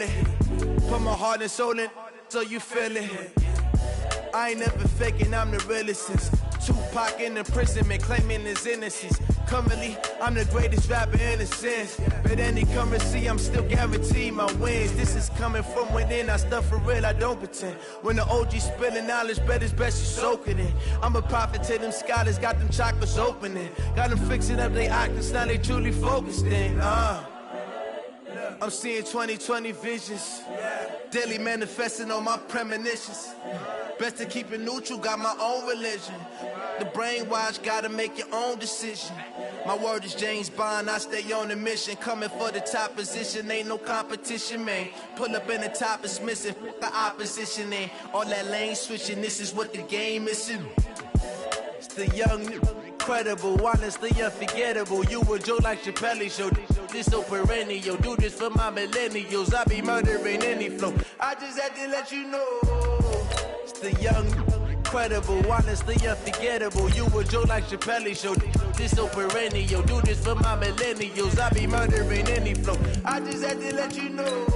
it. Put my heart and soul in, so you feel it. I ain't never faking, I'm the realest since Tupac in imprisonment, claiming his innocence. Currently, I'm the greatest rapper in a sense. But any currency, I'm still guaranteed my wins. This is coming from within, I stuff for real, I don't pretend. When the OG spilling knowledge, bet it's best you soak it in. I'm a prophet to them scholars, got them chakras opening. Got them fixing up they octaves, now they truly focused in. I'm seeing 2020 visions, daily manifesting on my premonitions. Best to keep it neutral, got my own religion. The brainwash, gotta make your own decision. My word is James Bond, I stay on a mission. Coming for the top position, ain't no competition, man. Pull up in the top, it's missing, the opposition ain't. All that lane switching, this is what the game is. It's the young, incredible, honestly unforgettable. You a Joe like Chappelle show. This so perennial, do this for my millennials. I be murdering any flow. I just had to let you know. It's the young, incredible, honestly unforgettable. You a Joe like Chappelle show. This so perennial, do this for my millennials. I be murdering any flow. I just had to let you know.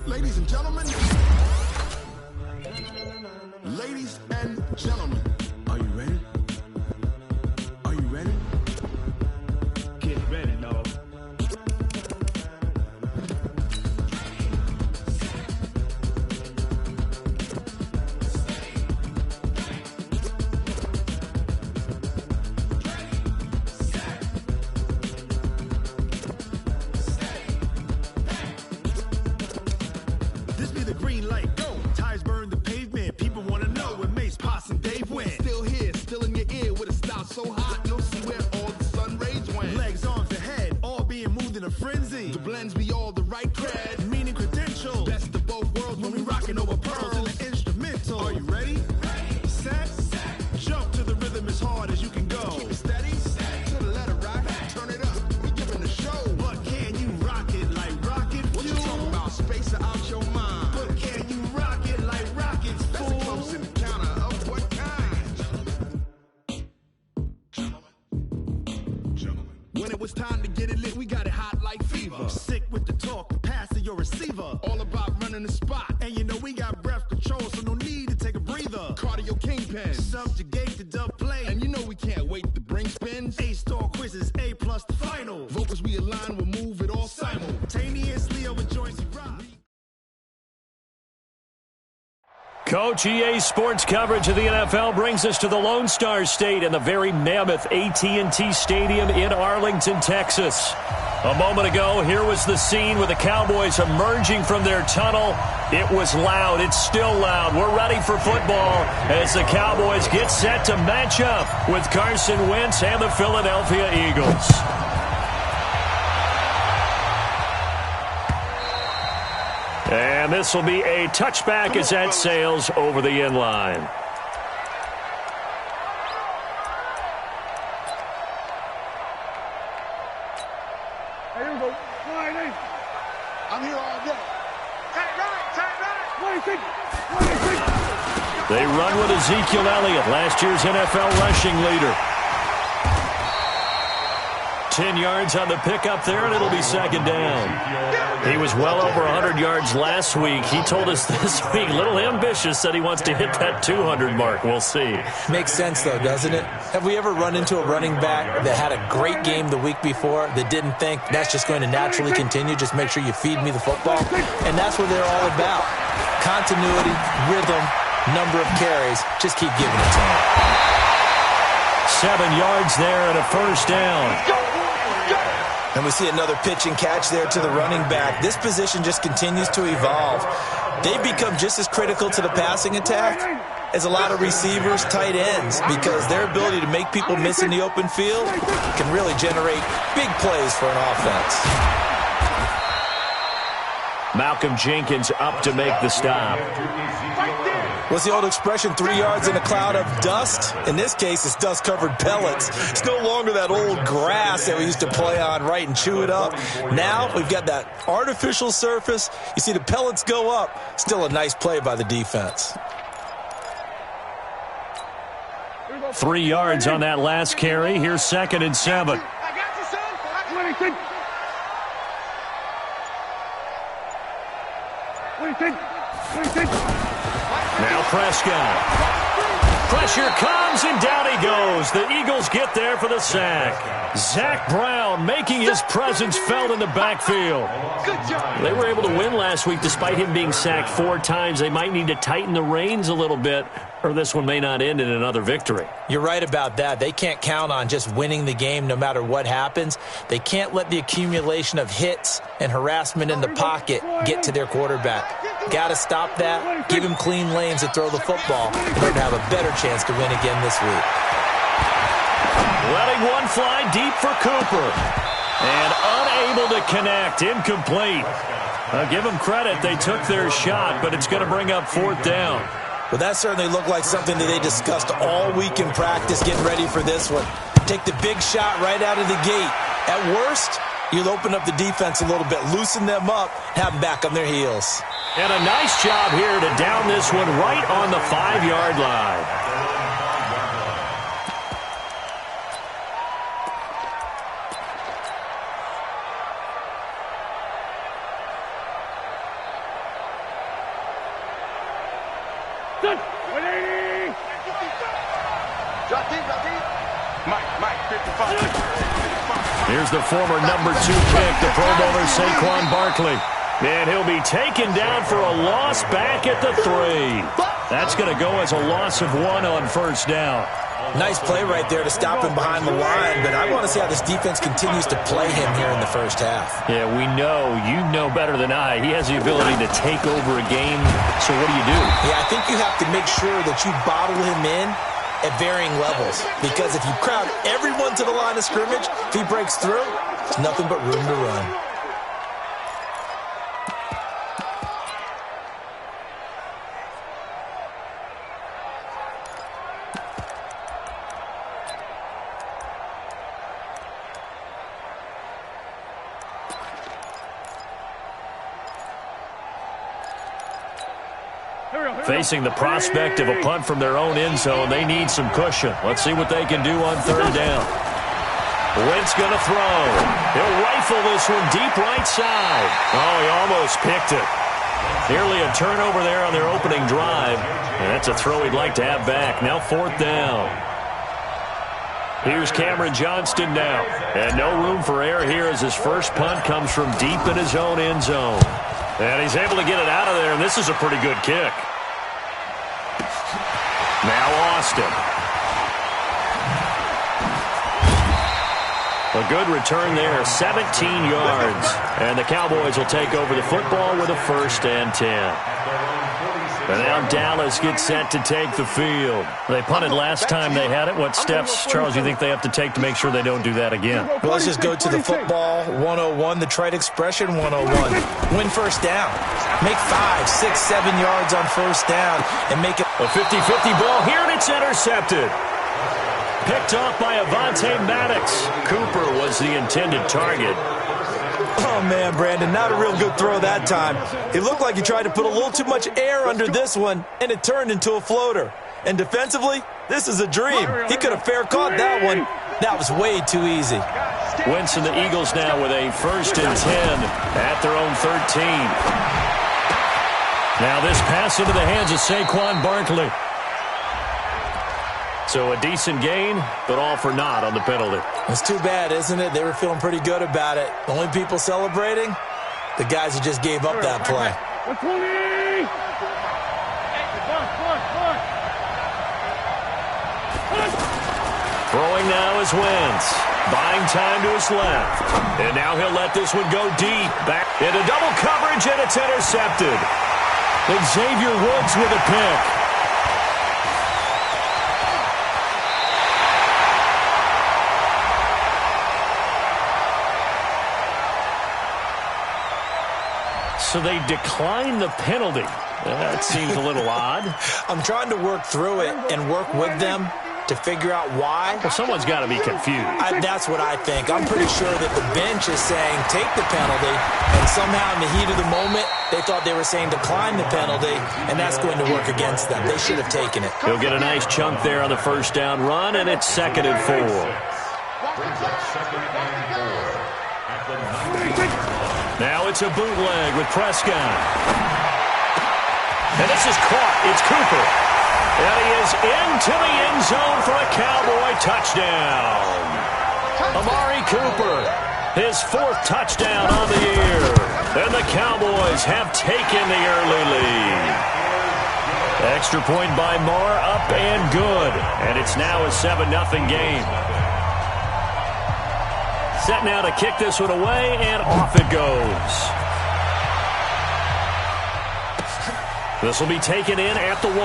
Ladies and gentlemen, ladies and gentlemen, are you ready? Are you ready? Get ready, dog. This be the green light, go. Tires burn the pavement. People want to know where Mace, Poss, and Dave went. Still here, still in your ear with a style so hot. No see where all the sun rays went. Legs, arms, and head, all being moved in a frenzy. The blends be all the right cred, meaning credentials. Best of both worlds when we rockin' over pearls in the instrumental. Are you ready? Set, jump to the rhythm as hard as you can go. Keep it steady, to the letter rock. Turn it up, we giving the show. But can you rock it like rocket fuel? What you talking about? Space out your mind. But can you rock it like rockets, fool? That's a close encounter of what kind? Gentlemen. When it was time to get it lit, we got it hot like fever. Sick with the talk, pass to your receiver. All about running the spot. And you know we got breath control, so no need to take a breather. Cardio kingpin, subjugate the dub play. And you know we can't wait to bring spins. A-star quizzes, A+ the final. Vocals we align, we'll move it all simultaneously over joints we rock. Coach, EA Sports coverage of the NFL brings us to the Lone Star State and the very mammoth AT&T Stadium in Arlington, Texas. A moment ago, here was the scene with the Cowboys emerging from their tunnel. It was loud. It's still loud. We're ready for football as the Cowboys get set to match up with Carson Wentz and the Philadelphia Eagles. And this will be a touchback as that sails over the end line. Hey, here we go. I'm here all day. Tight right. What do you think? They run with Ezekiel Elliott, last year's NFL rushing leader. 10 yards on the pickup there, and it'll be second down. He was well over 100 yards last week. He told us this week, a little ambitious, that he wants to hit that 200 mark. We'll see. Makes sense, though, doesn't it? Have we ever run into a running back that had a great game the week before that didn't think that's just going to naturally continue? Just make sure you feed me the football. And that's what they're all about. Continuity, rhythm, number of carries. Just keep giving it to him. 7 yards there and a first down. And we see another pitch and catch there to the running back. This position just continues to evolve. They become just as critical to the passing attack as a lot of receivers, tight ends, because their ability to make people miss in the open field can really generate big plays for an offense. Malcolm Jenkins up to make the stop. What's the old expression, 3 yards in a cloud of dust? In this case, it's dust-covered pellets. It's no longer that old grass that we used to play on, right, and chew it up. Now we've got that artificial surface. You see the pellets go up. Still a nice play by the defense. 3 yards on that last carry. Here's 2nd and 7. Now Prescott. Pressure comes, and down he goes. The Eagles get there for the sack. Zach Brown making his presence felt in the backfield. They were able to win last week despite him being sacked 4 times. They might need to tighten the reins a little bit, or this one may not end in another victory. You're right about that. They can't count on just winning the game no matter what happens. They can't let the accumulation of hits and harassment in the pocket get to their quarterback. Got to stop that, give him clean lanes to throw the football in order to have a better chance to win again this week. Letting one fly deep for Cooper. And unable to connect. Incomplete. I'll give them credit. They took their shot, but it's going to bring up 4th down. Well, that certainly looked like something that they discussed all week in practice, getting ready for this one. Take the big shot right out of the gate. At worst, you'll open up the defense a little bit, loosen them up, have them back on their heels. And a nice job here to down this one right on the 5-yard line. Here's the former number 2 pick, the Pro Bowler Saquon Barkley. And he'll be taken down for a loss back at the 3. That's going to go as a loss of 1 on 1st down. Nice play right there to stop him behind the line, but I want to see how this defense continues to play him here in the first half. Yeah, we know. You know better than I. He has the ability to take over a game, so what do? Yeah, I think you have to make sure that you bottle him in at varying levels, because if you crowd everyone to the line of scrimmage, if he breaks through, it's nothing but room to run. Facing the prospect of a punt from their own end zone, they need some cushion. Let's see what they can do on 3rd down. Wentz going to throw. He'll rifle this one deep right side. Oh, he almost picked it. Nearly a turnover there on their opening drive. And that's a throw he'd like to have back. Now 4th down. Here's Cameron Johnston now. And no room for error here as his first punt comes from deep in his own end zone. And he's able to get it out of there, and this is a pretty good kick. Now Austin. A good return there, 17 yards. And the Cowboys will take over the football with a 1st and 10. And now Dallas gets set to take the field. They punted last time they had it. What steps, Charles, you think they have to take to make sure they don't do that again? Well, let's just go to the football 101, the trite expression 101. Win 1st down. Make 5, 6, 7 yards on 1st down and make it a 50-50 ball here, and it's intercepted. Picked off by Avonte Maddox. Cooper was the intended target. Oh, man, Brandon, not a real good throw that time. It looked like he tried to put a little too much air under this one, and it turned into a floater. And defensively, this is a dream. He could have fair caught that one. That was way too easy. Wentz and the Eagles now with a 1st and 10 at their own 13. Now this pass into the hands of Saquon Barkley. So a decent gain, but all for naught on the penalty. It's too bad, isn't it? They were feeling pretty good about it. The only people celebrating, the guys who just gave up that play. Throwing now is Wentz. Buying time to his left. And now he'll let this one go deep. Back into double coverage, and it's intercepted. And Xavier Woods with a pick. So they declined the penalty. That seems a little odd. I'm trying to work through it and work with them to figure out why. Well, someone's got to be confused. That's what I think. I'm pretty sure that the bench is saying take the penalty, and somehow in the heat of the moment, they thought they were saying decline the penalty, and that's going to work against them. They should have taken it. He'll get a nice chunk there on the first down run, and it's 2nd and 4. Now it's a bootleg with Prescott. And this is caught. It's Cooper. And he is into the end zone for a Cowboy touchdown. Amari Cooper, his 4th touchdown on the year. And the Cowboys have taken the early lead. Extra point by Moore, up and good. And it's now a 7-0 game. Set now to kick this one away, and off it goes. This will be taken in at the 1.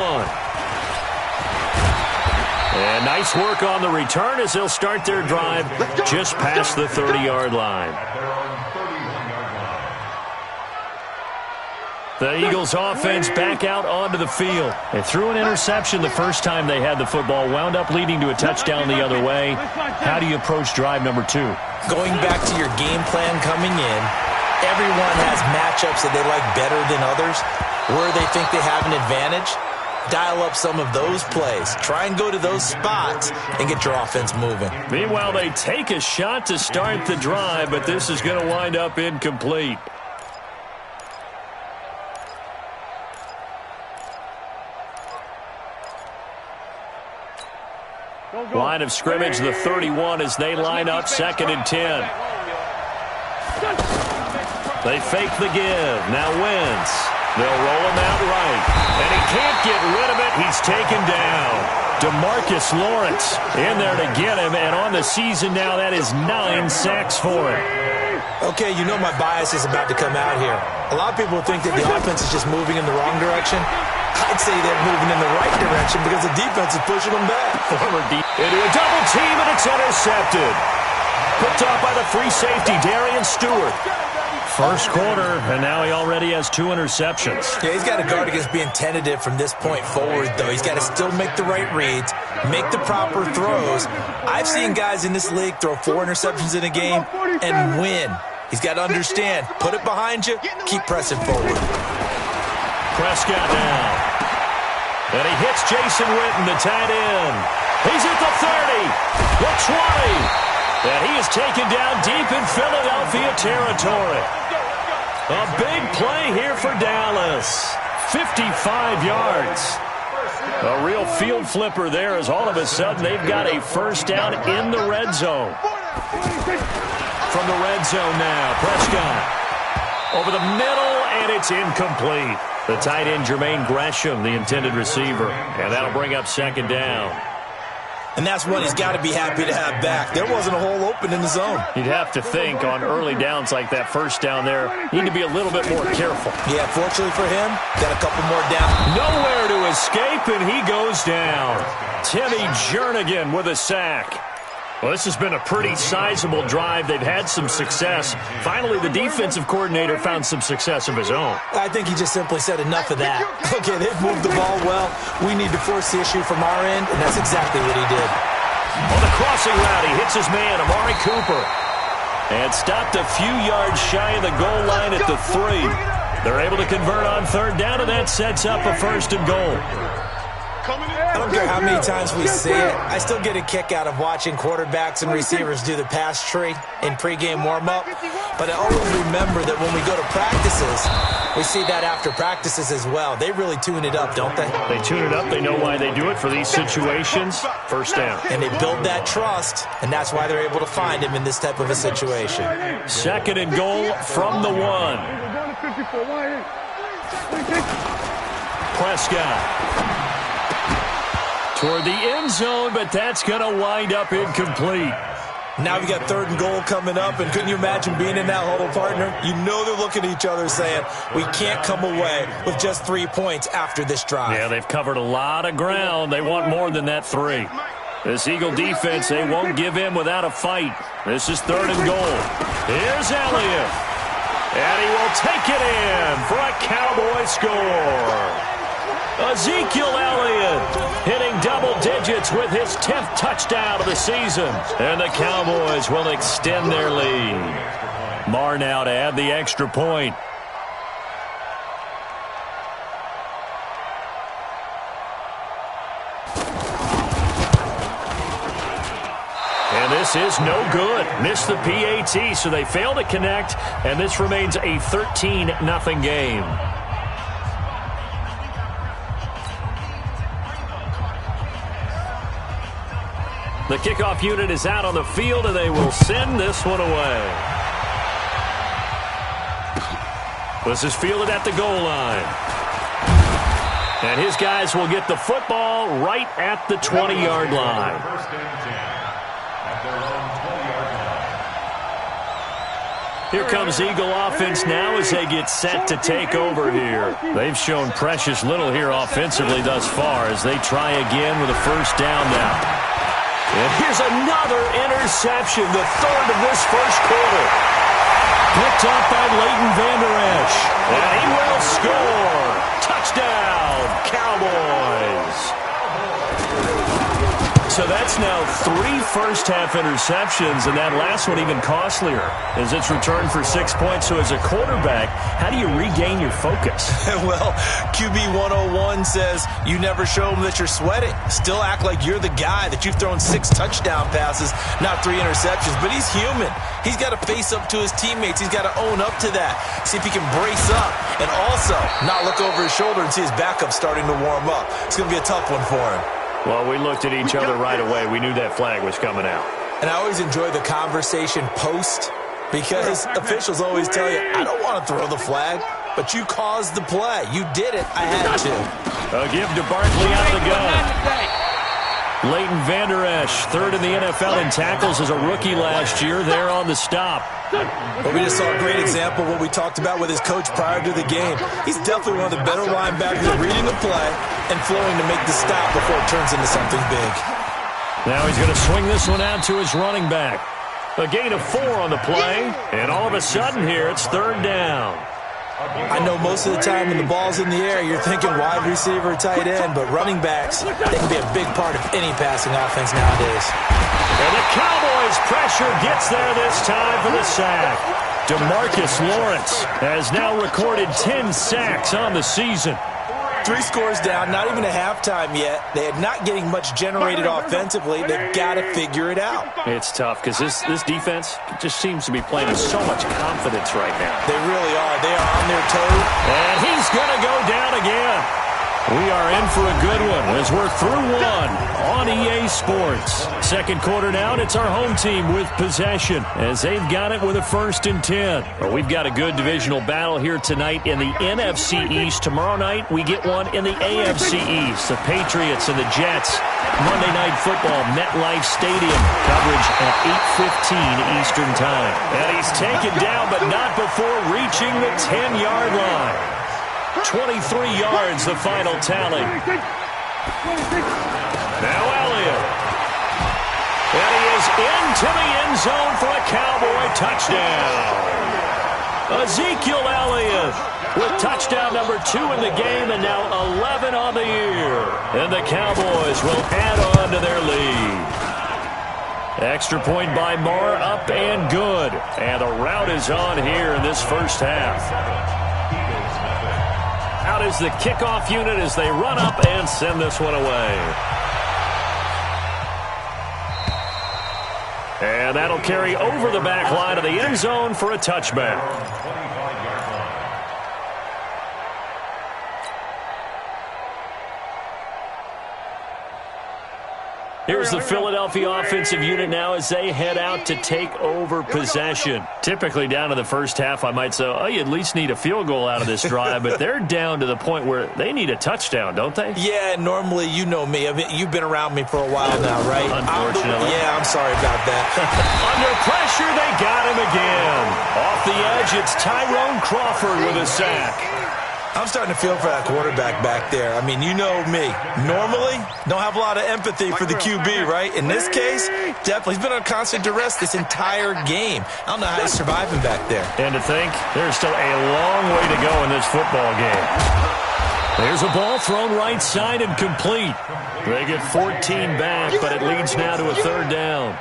And nice work on the return as they'll start their drive just past the 30-yard line. The Eagles offense back out onto the field. They threw an interception the first time they had the football, wound up leading to a touchdown the other way. How do you approach drive number 2? Going back to your game plan coming in, everyone has matchups that they like better than others, where they think they have an advantage. Dial up some of those plays. Try and go to those spots and get your offense moving. Meanwhile, they take a shot to start the drive, but this is going to wind up incomplete. Line of scrimmage, the 31 as they line up 2nd and 10. They fake the give. Now Wentz. They'll roll him out right. And he can't get rid of it. He's taken down. DeMarcus Lawrence in there to get him. And on the season now, that is 9 sacks for him. Okay, you know my bias is about to come out here. A lot of people think that the offense is just moving in the wrong direction. I'd say they're moving in the right direction because the defense is pushing them back. Into a double team, and it's intercepted. Picked off by the free safety, Darian Stewart. First quarter, and now he already has 2 interceptions. Yeah, he's got to guard against being tentative from this point forward, though. He's got to still make the right reads, make the proper throws. I've seen guys in this league throw 4 interceptions in a game and win. He's got to understand, put it behind you, keep pressing forward. Prescott now. And he hits Jason Witten, the tight end. He's at the 30, the 20. And he is taken down deep in Philadelphia territory. A big play here for Dallas. 55 yards. A real field flipper there as all of a sudden they've got a first down in the red zone. From the red zone now, Prescott. Over the middle, and it's incomplete. The tight end, Jermaine Gresham, the intended receiver. And that'll bring up 2nd down. And that's what he's got to be happy to have back. There wasn't a hole open in the zone. You'd have to think on early downs like that first down there, need to be a little bit more careful. Yeah, fortunately for him, got a couple more down. Nowhere to escape, and he goes down. Timmy Jernigan with a sack. Well, this has been a pretty sizable drive. They've had some success. Finally, the defensive coordinator found some success of his own. I think he just simply said enough of that. Okay, they've moved the ball well. We need to force the issue from our end, and that's exactly what he did. On the crossing route, he hits his man, Amari Cooper. And stopped a few yards shy of the goal line at the 3. They're able to convert on 3rd down, and that sets up a 1st and goal. I don't care how many times we see it. I still get a kick out of watching quarterbacks and receivers do the pass tree in pregame warm-up. But I always remember that when we go to practices, we see that after practices as well. They really tune it up, don't they? They tune it up. They know why they do it for these situations. First down. And they build that trust, and that's why they're able to find him in this type of a situation. 2nd and goal from the 1. Prescott. Toward the end zone, but that's going to wind up incomplete. Now we got 3rd and goal coming up, and couldn't you imagine being in that huddle, partner? You know they're looking at each other saying, we can't come away with just 3 points after this drive. Yeah, they've covered a lot of ground. They want more than that 3. This Eagle defense, they won't give in without a fight. This is 3rd and goal. Here's Elliott. And he will take bank it in for a Cowboy score. Ezekiel Elliott hitting double digits with his 10th touchdown of the season. And the Cowboys will extend their lead. Marr now to add the extra point. And this is no good. Missed the PAT, so they fail to connect, and this remains a 13-0 game. The kickoff unit is out on the field, and they will send this one away. This is fielded at the goal line. And his guys will get the football right at the 20-yard line. Here comes Eagle offense now as they get set to take over here. They've shown precious little here offensively thus far as they try again with a first down now. And here's another interception, the third of this first quarter. Picked up by Leighton Vander Esch. And he will score. Touchdown, Cowboys. So that's now 3 first-half interceptions, and that last one even costlier as it's returned for 6 points. So as a quarterback, how do you regain your focus? Well, QB 101 says you never show them that you're sweating. Still act like you're the guy, that you've thrown 6 touchdown passes, not 3 interceptions. But he's human. He's got to face up to his teammates. He's got to own up to that. See if he can brace up and also not look over his shoulder and see his backup starting to warm up. It's going to be a tough one for him. Well, we looked at each other right away. We knew that flag was coming out. And I always enjoy the conversation post because officials always tell you, I don't want to throw the flag, but you caused the play. You did it. I had to. A give to Barkley out of the gun. Leighton Vander Esch, third in the NFL in tackles as a rookie last year. There on the stop. But we just saw a great example of what we talked about with his coach prior to the game. He's definitely one of the better linebackers at reading the play and flowing to make the stop before it turns into something big. Now he's going to swing this one out to his running back. A gain of 4 on the play, and all of a sudden here it's third down. I know most of the time when the ball's in the air, you're thinking wide receiver, tight end, but running backs, they can be a big part of any passing offense nowadays. And the Cowboys' pressure gets there this time for the sack. DeMarcus Lawrence has now recorded 10 sacks on the season. 3 scores down, not even a halftime yet. They are not getting much generated offensively. They've got to figure it out. It's tough because this defense just seems to be playing with so much confidence right now. They really are. They are on their toes. And he's going to go down again. We are in for a good one as we're through one on EA Sports. Second quarter now, and it's our home team with possession as they've got it with a 1st and 10. Well, we've got a good divisional battle here tonight in the NFC East. Tomorrow night, we get one in the AFC East. The Patriots and the Jets. Monday Night Football, MetLife Stadium. Coverage at 8:15 Eastern Time. And he's taken down, but not before reaching the 10-yard line. 23 yards, the final tally. Now Elliott. And he is into the end zone for a Cowboy touchdown. Ezekiel Elliott with touchdown number 2 in the game and now 11 on the year. And the Cowboys will add on to their lead. Extra point by Marr, up and good. And the route is on here in this first half. Out is the kickoff unit as they run up and send this one away. And that'll carry over the back line of the end zone for a touchback. Here's the Philadelphia offensive unit now as they head out to take over possession. Typically down to the first half, I might say, oh, you at least need a field goal out of this drive, but they're down to the point where they need a touchdown, don't they? Yeah, normally, you know me. I mean, you've been around me for a while now, right? Unfortunately. I'm sorry about that. Under pressure, they got him again. Off the edge, it's Tyrone Crawford with a sack. I'm starting to feel for that quarterback back there. I mean, you know me. Normally, don't have a lot of empathy for the QB, right? In this case, definitely. He's been on constant duress this entire game. I don't know how he's surviving back there. And to think, there's still a long way to go in this football game. There's a ball thrown right side and complete. They get 14 back, but it leads now to a third down.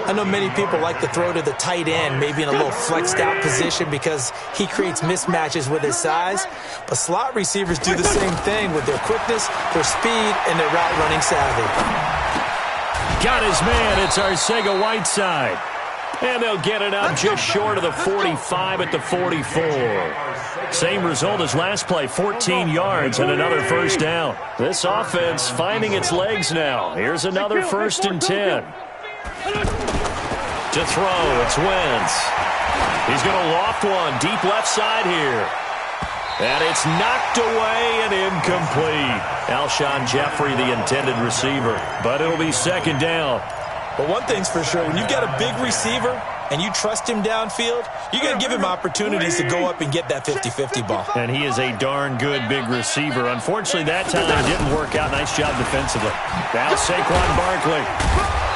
I know many people like to throw to the tight end, maybe in a little flexed out position because he creates mismatches with his size. But slot receivers do the same thing with their quickness, their speed, and their route running savvy. Got his man. It's JZAgenius715's. And they'll get it up just short of the 45 at the 44. Same result as last play, 14 yards and another first down. This offense finding its legs now. Here's another 1st and 10. To throw, it's Wentz. He's going to loft one deep left side here. And it's knocked away and incomplete. Alshon Jeffrey, the intended receiver. But it'll be 2nd down. But one thing's for sure, when you've got a big receiver and you trust him downfield, you're going to give him opportunities to go up and get that 50-50 ball. And he is a darn good big receiver. Unfortunately, that time it didn't work out. Nice job defensively. Now Saquon Barkley.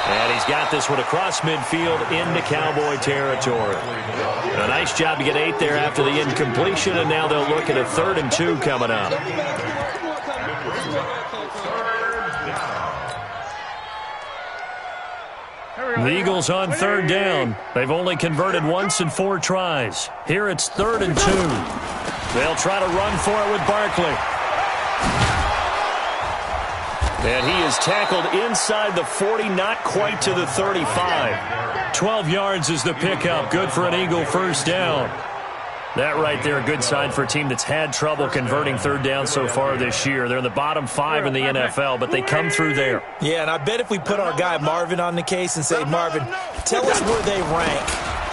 And he's got this one across midfield into Cowboy territory. A nice job to get 8 there after the incompletion, and now they'll look at a 3rd and 2 coming up. The Eagles on 3rd down. They've only converted once in 4 tries. Here it's 3rd and 2. They'll try to run for it with Barkley. And he is tackled inside the 40, not quite to the 35. 12 yards is the pickup. Good for an Eagle first down. That right there, a good sign for a team that's had trouble converting 3rd down so far this year. They're in the bottom 5 in the NFL, but they come through there. Yeah, and I bet if we put our guy Marvin on the case and say, Marvin, tell us where they rank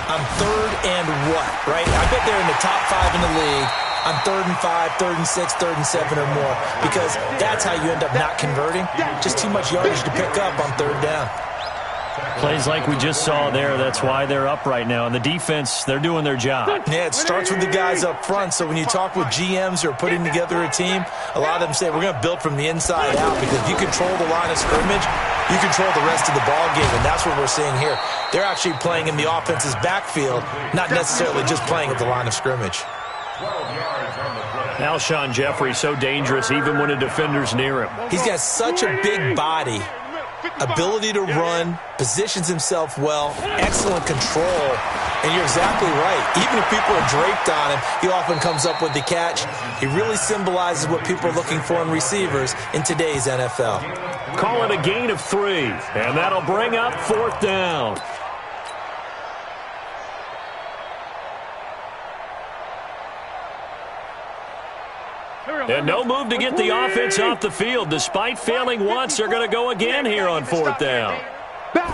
on 3rd and what, right? I bet they're in the top 5 in the league on 3rd and 5, 3rd and 6, 3rd and 7 or more, because that's how you end up not converting. Just too much yardage to pick up on 3rd down. Plays like we just saw there. That's why they're up right now. And the defense, they're doing their job. Yeah, it starts with the guys up front. So when you talk with GMs who are putting together a team, a lot of them say we're going to build from the inside out, because if you control the line of scrimmage, you control the rest of the ball game, and that's what we're seeing here. They're actually playing in the offense's backfield, not necessarily just playing at the line of scrimmage. Alshon Jeffrey, so dangerous even when a defender's near him. He's got such a big body, ability to run, positions himself well, excellent control, and you're exactly right. Even if people are draped on him, he often comes up with the catch. He really symbolizes what people are looking for in receivers in today's NFL. Call it a gain of 3, and that'll bring up 4th down. And no move to get the offense off the field. Despite failing once, they're going to go again here on 4th down. Now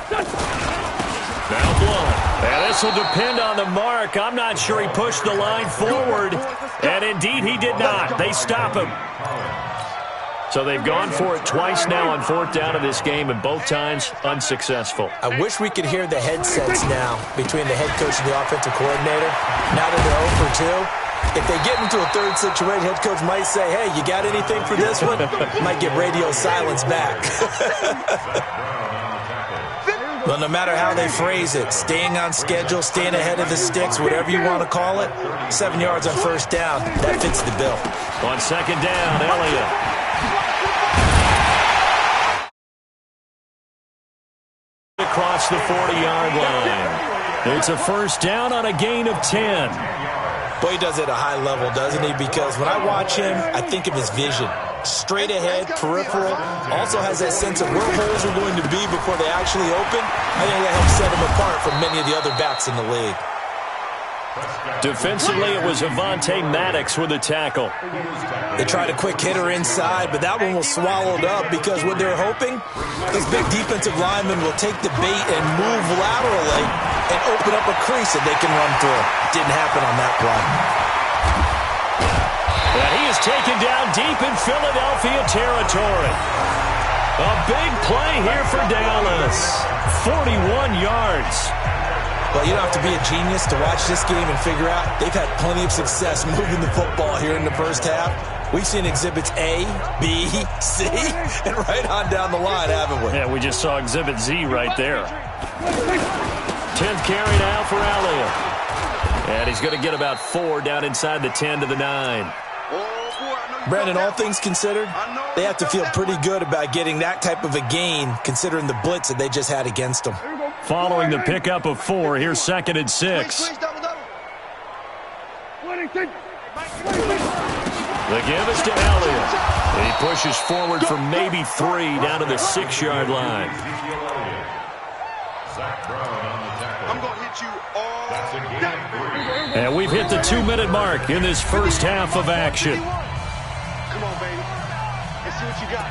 blown. And this will depend on the mark. I'm not sure he pushed the line forward. And indeed, he did not. They stop him. So they've gone for it twice now on 4th down of this game, and both times unsuccessful. I wish we could hear the headsets now between the head coach and the offensive coordinator. Now that they're 0 for 2. If they get into a 3rd situation, head coach might say, hey, you got anything for this one? Might get radio silence back. Well, no matter how they phrase it, staying on schedule, staying ahead of the sticks, whatever you want to call it, 7 yards on 1st down, that fits the bill. On 2nd down, Elliott. Across the 40-yard line. It's a 1st down on a gain of 10. Boy, he does it at a high level, doesn't he? Because when I watch him, I think of his vision. Straight ahead, peripheral. Also has that sense of where holes are going to be before they actually open. I think that helps set him apart from many of the other backs in the league. Defensively, it was Avonte Maddox with a tackle. They tried a quick hitter inside, but that one was swallowed up because what they're hoping, this big defensive lineman will take the bait and move laterally and open up a crease that they can run through. Didn't happen on that play. And he is taken down deep in Philadelphia territory. A big play here for Dallas. 41 yards. Well, you don't have to be a genius to watch this game and figure out they've had plenty of success moving the football here in the first half. We've seen exhibits A, B, C, and right on down the line, haven't we? Yeah, we just saw exhibit Z right there. 10th carry now for Elliott. And he's going to get about 4 down inside the 10 to the 9. Brandon, all things considered, they have to feel pretty good about getting that type of a gain considering the blitz that they just had against them. Following the pickup of 4, here's 2nd and 6. The give is to Elliott. And he pushes forward for maybe 3 down to the 6-yard line. I'm going to hit you all day. And we've hit the 2-minute mark in this first half of action. Come on, baby. Let's see what you got.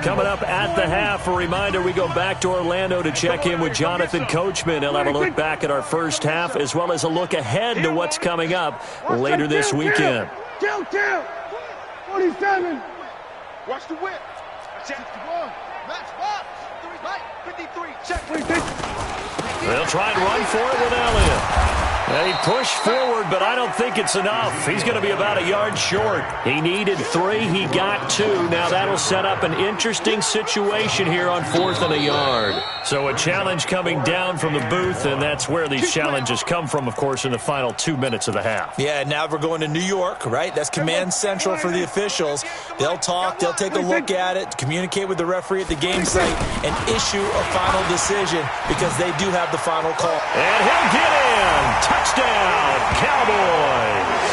Coming up at the half, a reminder, we go back to Orlando to check in with Jonathan Coachman. He'll have a look back at our first half as well as a look ahead to what's coming up later this weekend. Kill. 47. Watch the whip. Check. Match box. 53. Check. They'll try and run for it with Elliott. He pushed forward, but I don't think it's enough. He's going to be about a yard short. He needed 3. He got 2. Now that'll set up an interesting situation here on 4th and a yard. So a challenge coming down from the booth, and that's where these challenges come from, of course, in the final 2 minutes of the half. Yeah, now we're going to New York, right? That's command central for the officials. They'll talk, they'll take a look at it, communicate with the referee at the game site, and issue a final decision because they do have the final call. And he'll get in. Touchdown, Cowboys.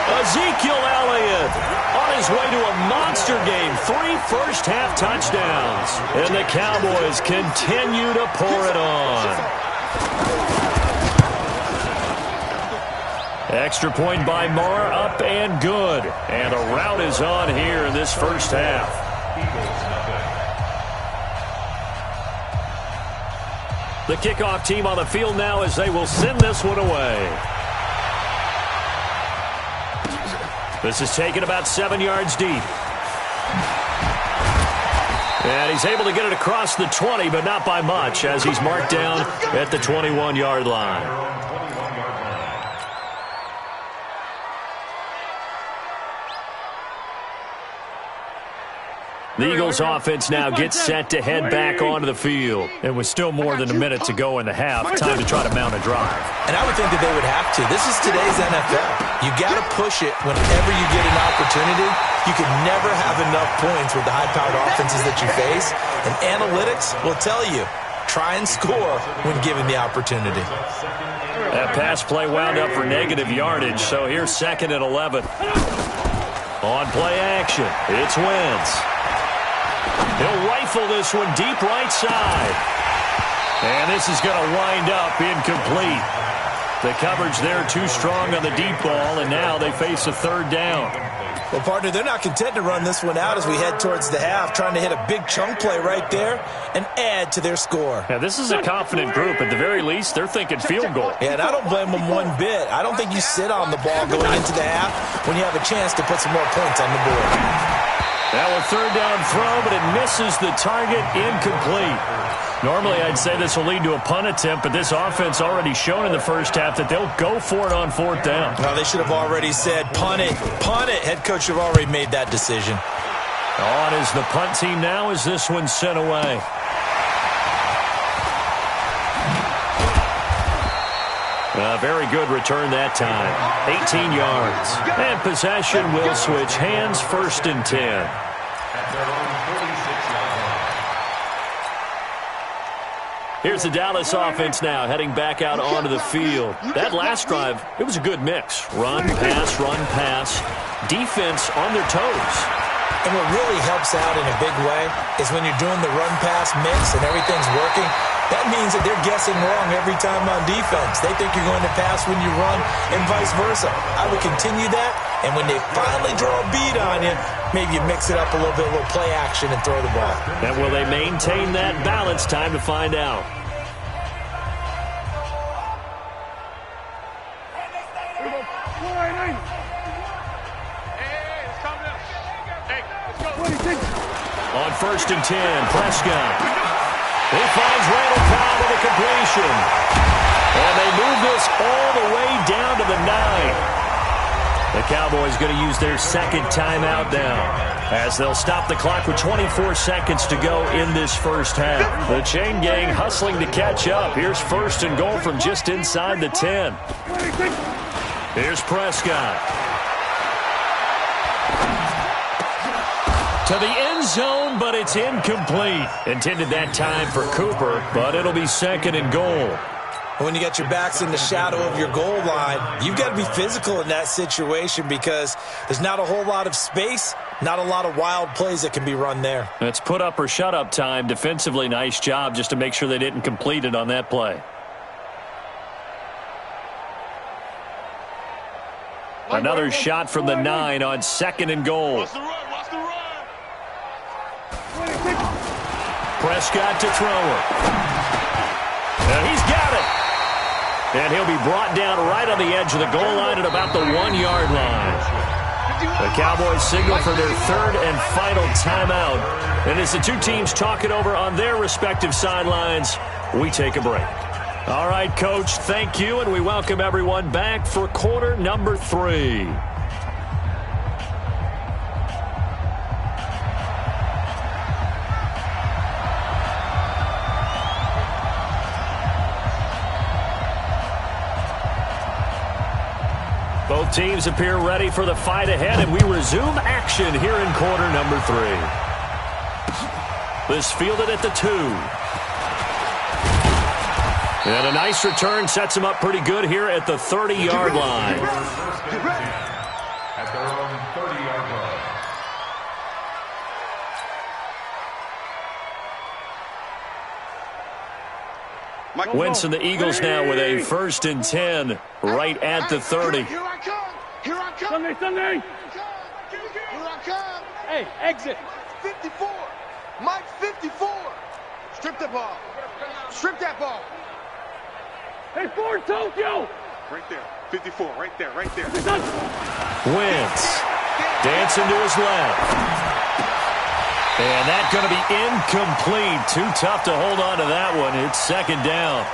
Ezekiel Elliott on his way to a monster game. 3 first-half touchdowns. And the Cowboys continue to pour it on. Extra point by Marr, up and good. And a rout is on here in this first half. The kickoff team on the field now as they will send this one away. This is taken about 7 yards deep. And he's able to get it across the 20, but not by much as he's marked down at the 21-yard line. The Eagles offense now gets set to head back onto the field. And with still more than a minute to go in the half, time to try to mount a drive. And I would think that they would have to. This is today's NFL. You got to push it whenever you get an opportunity. You can never have enough points with the high-powered offenses that you face. And analytics will tell you, try and score when given the opportunity. That pass play wound up for negative yardage, so here's 2nd and 11. On play action, it's Wentz. He'll rifle this one deep right side. And this is going to wind up incomplete. The coverage there too strong on the deep ball, and now they face a 3rd down. Well, partner, they're not content to run this one out as we head towards the half, trying to hit a big chunk play right there and add to their score. Yeah, this is a confident group. At the very least, they're thinking field goal. Yeah, and I don't blame them one bit. I don't think you sit on the ball going into the half when you have a chance to put some more points on the board. Now a 3rd down throw, but it misses the target, incomplete. Normally, I'd say this will lead to a punt attempt, but this offense already shown in the first half that they'll go for it on 4th down. No, they should have already said, punt it, punt it. Head coach should have already made that decision. On is the punt team now as this one's sent away. A very good return that time. 18 yards. And possession will switch hands, 1st and 10. Here's the Dallas offense now heading back out onto the field. That last drive, it was a good mix. Run, pass. Defense on their toes. And what really helps out in a big way is when you're doing the run-pass mix and everything's working, that means that they're guessing wrong every time on defense. They think you're going to pass when you run and vice versa. I would continue that, and when they finally draw a bead on you, maybe you mix it up a little bit, a little play action, and throw the ball. And will they maintain that balance? Time to find out. On 1st and 10, Prescott. He finds Randall Cobb with a completion. And they move this all the way down to the 9. The Cowboys going to use their second timeout now, as they'll stop the clock with 24 seconds to go in this first half. The chain gang hustling to catch up. Here's first and goal from just inside the 10. Here's Prescott. To the end zone, but it's incomplete. Intended that time for Cooper, but it'll be second and goal. When you get your backs in the shadow of your goal line, you've got to be physical in that situation because there's not a whole lot of space, not a lot of wild plays that can be run there. It's put up or shut up time. Defensively, nice job just to make sure they didn't complete it on that play. Another shot from the 9 on second and goal. Watch the run. Watch the run. Prescott to throw it. And he's got it. And he'll be brought down right on the edge of the goal line at about the 1-yard line. The Cowboys signal for their third and final timeout. And as the two teams talk it over on their respective sidelines, we take a break. All right, Coach, thank you, and we welcome everyone back for quarter number 3. Both teams appear ready for the fight ahead, and we resume action here in quarter number 3. This fielded at the 2. And a nice return sets him up pretty good here at the 30-yard line. At their own 30-yard line. Wentz and the Eagles now with a 1st and 10 right at the 30. Here I come. Here I come. Sunday. Here I come. Hey, exit. 54. Mike 54. Strip the ball. Strip that ball. Hey, Ford, Tokyo. Right there. 54. Right there. Right there. Wentz dancing to his left. And that's going to be incomplete. Too tough to hold on to that one. It's second down.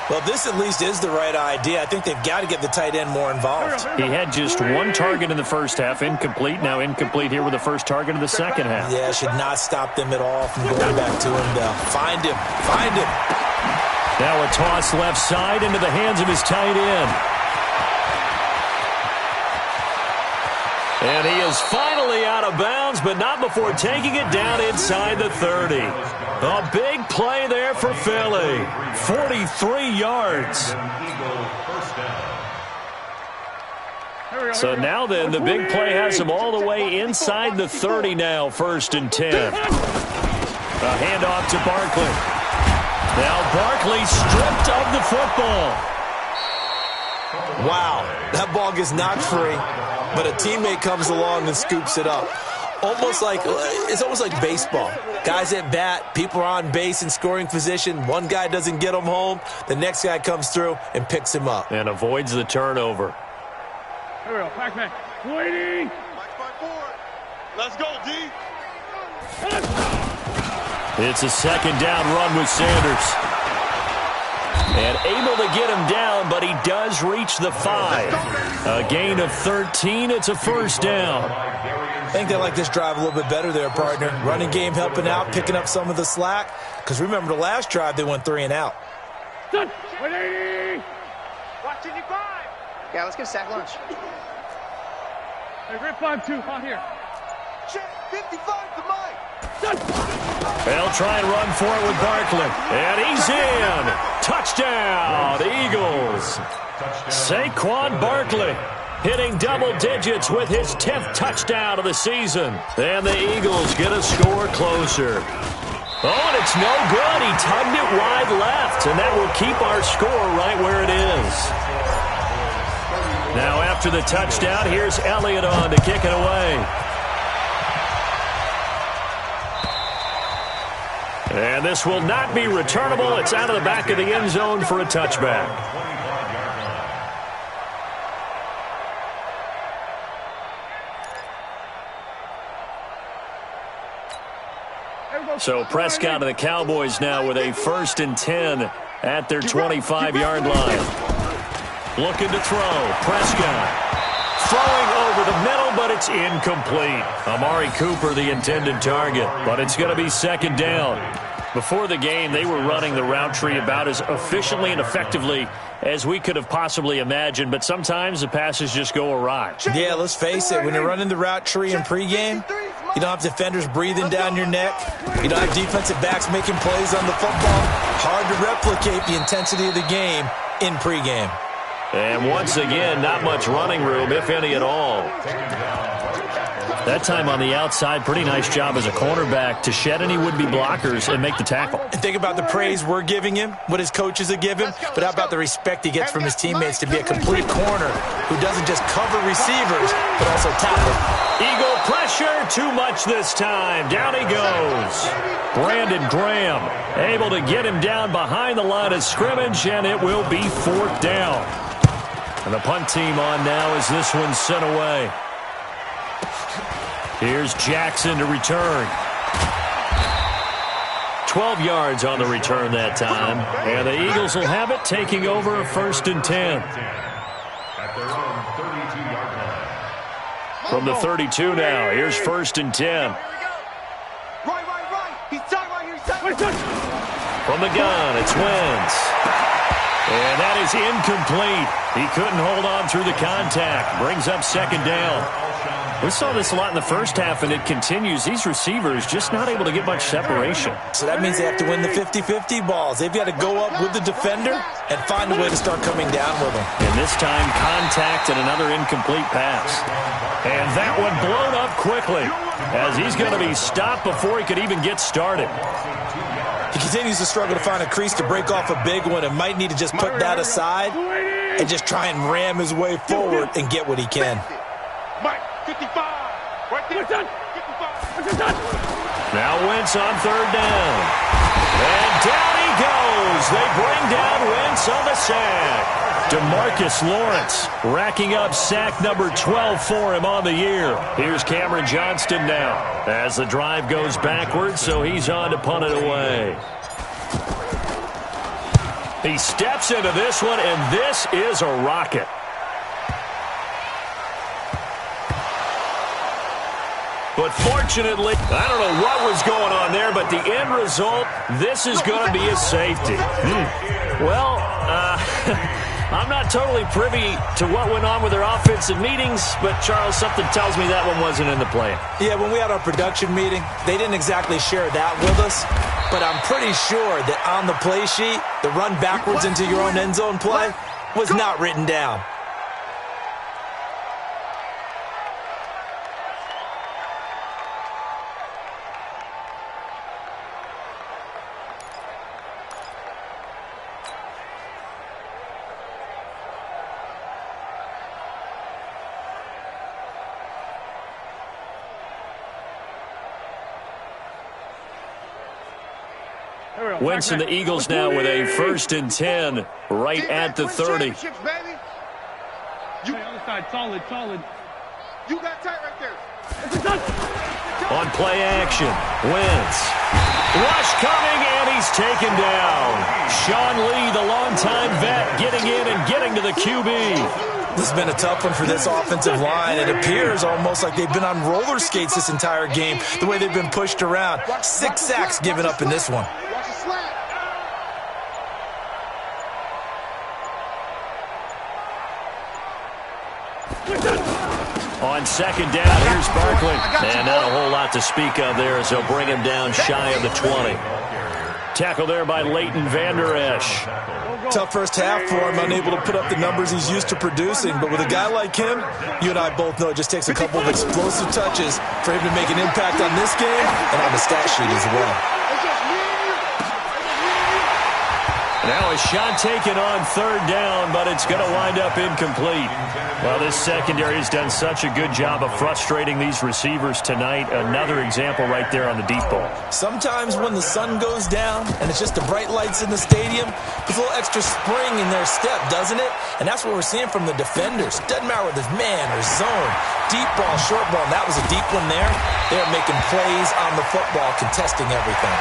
Well, this at least is the right idea. I think they've got to get the tight end more involved. He had just one target in the first half, incomplete. Now incomplete here with the first target of the second half. Yeah, should not stop them at all from going back to him, though. Find him. Find him. Now a toss left side into the hands of his tight end. And he is finally out of bounds, but not before taking it down inside the 30. A big play there for Philly. 43 yards. So now then, the big play has him all the way inside the 30 now, 1st and 10. A handoff to Barkley. Now Barkley stripped of the football. Wow, that ball gets knocked free, but a teammate comes along and scoops it up. It's almost like baseball. Guys at bat, people are on base in scoring position. One guy doesn't get him home. The next guy comes through and picks him up. And avoids the turnover. Here we go. Pac-Man. Waiting. Mike forward. Let's go, D. It's a second down run with Sanders. And able to get him down, but he does reach the 5. A gain of 13. It's a first down. I think they like this drive a little bit better there, partner. Running game helping out, picking up some of the slack. Because remember the last drive, they went 3 and out. Done. 180. Watch it, you drive. Yeah, let's get a sack lunch. Hey, rip 5-2 out here. Check 55 to Mike. Done. They'll try and run for it with Barkley. And he's in. Touchdown, Eagles. Saquon Barkley hitting double digits with his 10th touchdown of the season. And the Eagles get a score closer. Oh, and it's no good. He tugged it wide left, and that will keep our score right where it is. Now after the touchdown, here's Elliott on to kick it away. And this will not be returnable. It's out of the back of the end zone for a touchback. So Prescott and the Cowboys now with a 1st and 10 at their 25-yard line. Looking to throw. Prescott throwing over the middle, but it's incomplete. Amari Cooper, the intended target, but it's going to be 2nd down. Before the game, they were running the route tree about as efficiently and effectively as we could have possibly imagined, but sometimes the passes just go awry. Yeah, let's face it. When you're running the route tree in pregame, you don't have defenders breathing down your neck. You don't have defensive backs making plays on the football. Hard to replicate the intensity of the game in pregame. And once again, not much running room, if any at all. That time on the outside, pretty nice job as a cornerback to shed any would-be blockers and make the tackle. And think about the praise we're giving him, what his coaches have given him, but how about the respect he gets from his teammates to be a complete corner who doesn't just cover receivers, but also tackle. Eagle pressure, too much this time. Down he goes. Brandon Graham able to get him down behind the line of scrimmage, and it will be 4th down. And the punt team on now as this one's sent away. Here's Jackson to return. 12 yards on the return that time. And the Eagles will have it, taking over a 1st and 10. From the 32 now, here's 1st and 10. From the gun, it's Wentz. And that is incomplete. He couldn't hold on through the contact. Brings up 2nd down. We saw this a lot in the first half, and it continues. These receivers just not able to get much separation. So that means they have to win the 50-50 balls. They've got to go up with the defender and find a way to start coming down with them. And this time, contact and another incomplete pass. And that one blown up quickly as he's going to be stopped before he could even get started. He continues to struggle to find a crease to break off a big one and might need to just put that aside and just try and ram his way forward and get what he can. 55. Right there. 55. Now Wentz on 3rd down. And down he goes. They bring down Wentz on the sack. DeMarcus Lawrence racking up sack number 12 for him on the year. Here's Cameron Johnston now as the drive goes backwards, so he's on to punt it away. He steps into this one, and this is a rocket. But fortunately, I don't know what was going on there, but the end result, this is going to be a safety. Well, I'm not totally privy to what went on with their offensive meetings, but, Charles, something tells me that one wasn't in the plan. Yeah, when we had our production meeting, they didn't exactly share that with us, but I'm pretty sure that on the play sheet, the run backwards into your own end zone play was not written down. Wentz and the Eagles now with a 1st and 10 right at the 30. You Other side, solid. You got tight right there. On play action, Wentz. Rush coming, and he's taken down. Sean Lee, the longtime vet, getting in and getting to the QB. This has been a tough one for this offensive line. It appears almost like they've been on roller skates this entire game, the way they've been pushed around. 6 sacks given up in this one. Watch the slant. On 2nd down, here's Barkley. And not a whole lot to speak of there as they'll bring him down shy of the 20. Tackle there by Leighton Vander Esch. Tough first half for him, unable to put up the numbers he's used to producing. But with a guy like him, you and I both know it just takes a couple of explosive touches for him to make an impact on this game and on the stat sheet as well. Now a shot taken on third down, but it's going to wind up incomplete. Well, this secondary has done such a good job of frustrating these receivers tonight. Another example right there on the deep ball. Sometimes when the sun goes down and it's just the bright lights in the stadium, there's a little extra spring in their step, doesn't it? And that's what we're seeing from the defenders. Doesn't matter whether it's man or zone, deep ball, short ball. And that was a deep one there. They're making plays on the football, contesting everything.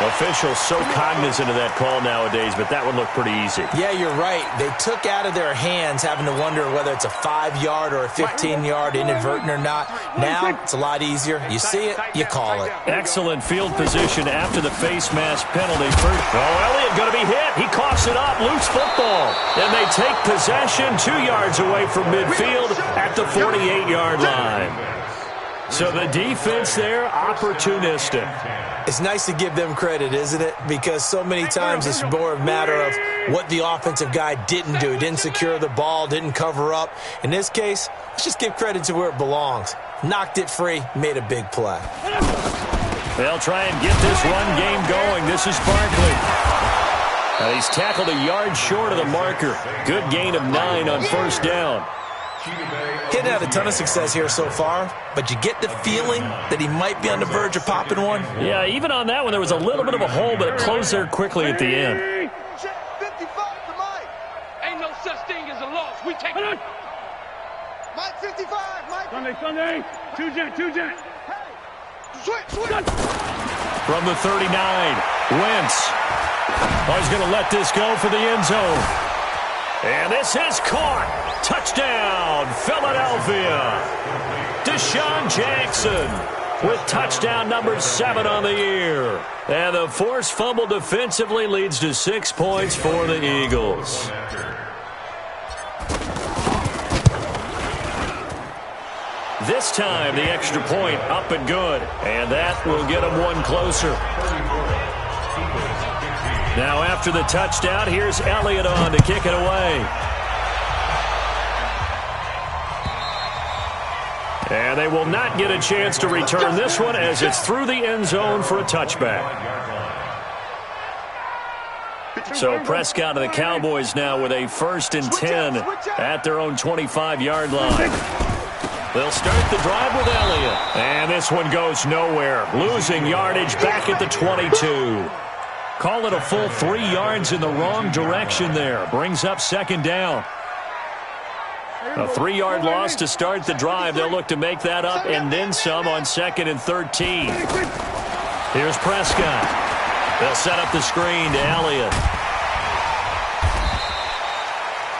Officials so cognizant of that call nowadays, but that one looked pretty easy. Yeah, you're right. They took out of their hands having to wonder whether it's a 5-yard or a 15-yard inadvertent or not. Now, it's a lot easier. You see it, you call it. Excellent field position after the face mask penalty. Elliott going to be hit. He coughs it up. Loose football. And they take possession 2 yards away from midfield at the 48-yard line. So the defense there, opportunistic. It's nice to give them credit, isn't it? Because so many times it's more a matter of what the offensive guy didn't do. Didn't secure the ball, didn't cover up. In this case, let's just give credit to where it belongs. Knocked it free, made a big play. They'll try and get this run game going. This is Barkley. He's tackled a yard short of the marker. Good gain of 9 on first down. He hadn't had a ton of success here so far, but you get the feeling that he might be on the verge of popping one. Yeah, even on that one, there was a little bit of a hole, but it closed there quickly at the end. 55 to Mike. Ain't no such thing as a loss. We take it. Mike 55. Mike. Sunday. Two jet. Hey. Switch. From the 39, Wentz. He's going to let this go for the end zone. And this is caught. Touchdown, Philadelphia. Deshaun Jackson with touchdown number 7 on the year. And the forced fumble defensively leads to 6 points for the Eagles. This time, the extra point up and good. And that will get them one closer. Now after the touchdown, here's Elliott on to kick it away. And they will not get a chance to return this one as it's through the end zone for a touchback. So Prescott and the Cowboys now with a 1st and 10 at their own 25-yard line. They'll start the drive with Elliott. And this one goes nowhere. Losing yardage back at the 22. Call it a full 3 yards in the wrong direction there. Brings up 2nd down. A 3-yard loss to start the drive. They'll look to make that up and then some on 2nd and 13. Here's Prescott. They'll set up the screen to Elliott.